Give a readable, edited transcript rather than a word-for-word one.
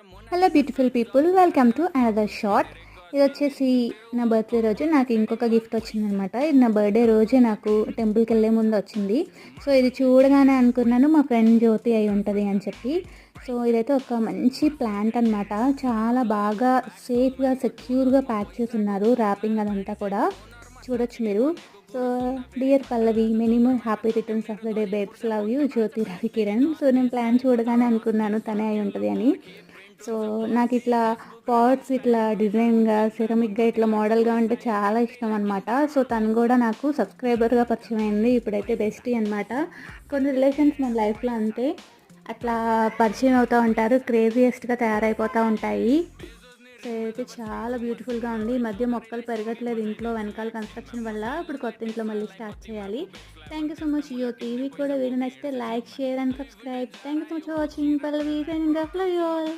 Hello beautiful people, welcome to another short. ఇది వచ్చేసి నా బర్త్డే రోజు నాకు ఇంకొక గిఫ్ట్ వచ్చిందనమాట. ఇది నా బర్త్డే రోజే నాకు టెంపుల్కి వెళ్ళే ముందు వచ్చింది. సో ఇది చూడగానే అనుకున్నాను మా ఫ్రెండ్ జ్యోతి అయి ఉంటుంది అని చెప్పి. సో ఇదైతే ఒక మంచి ప్లాంట్ అనమాట. చాలా బాగా సేఫ్గా సెక్యూర్గా ప్యాక్ చేసి ఉన్నారు, ర్యాపింగ్ అదంతా కూడా చూడొచ్చు మీరు. So dear Pallavi, many more happy returns of the day babes, love you Jyothi Ravi Kiran. So నేను ప్లాన్ చూడగానే అనుకున్నాను తనే అయి ఉంటుంది అని. సో నాకు ఇట్లా పాట్స్ ఇట్లా డిజైన్గా సిరమిక్గా ఇట్లా మోడల్గా ఉంటే చాలా ఇష్టం అనమాట. సో తను కూడా నాకు సబ్స్క్రైబర్గా పరిచయం అయింది, ఇప్పుడైతే బెస్టీ అనమాట. కొన్ని రిలేషన్స్ మన లైఫ్లో అంతే, అట్లా పరిచయం అవుతూ ఉంటారు, క్రేజియస్ట్గా తయారైపోతూ ఉంటాయి. సో అయితే చాలా బ్యూటిఫుల్గా ఉంది. ఈ మధ్య మొక్కలు పెరగట్లేదు ఇంట్లో, వెనకాల కన్స్ట్రక్షన్ వల్ల. ఇప్పుడు కొత్త ఇంట్లో మళ్ళీ స్టార్ట్ చేయాలి. థ్యాంక్ యూ సో మచ్ జ్యోతి. మీకు కూడా వీడియో నచ్చితే like, share and subscribe. Thank you so much for watching. Pallavi signing off. Love you all.